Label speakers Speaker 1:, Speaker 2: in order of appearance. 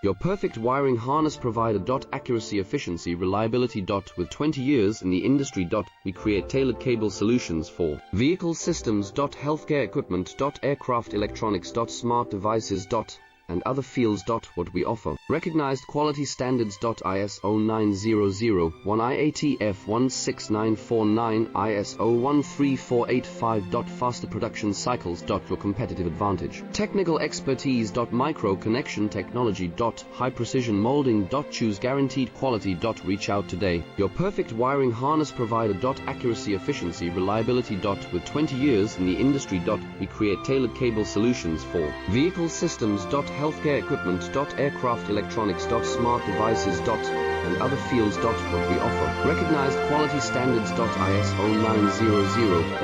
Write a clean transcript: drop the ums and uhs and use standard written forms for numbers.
Speaker 1: Your perfect wiring harness provider. Accuracy, efficiency, reliability. With 20 years in the industry. We create tailored cable solutions for vehicle systems. Healthcare equipment. Aircraft electronics. Smart devices. And other fields. What we offer. Recognized quality standards. ISO 9001, IATF 16949, ISO 13485. Faster production cycles. Your competitive advantage. Technical expertise. Micro connection technology. High precision molding. Choose guaranteed quality. Reach out today. Your perfect wiring harness provider. Accuracy, efficiency, reliability. With 20 years in the industry. We create tailored cable solutions for vehicle systems. Healthcare equipment. Aircraft electronics. Smart devices. And other fields. What we offer. Recognized quality standards. ISO 9001.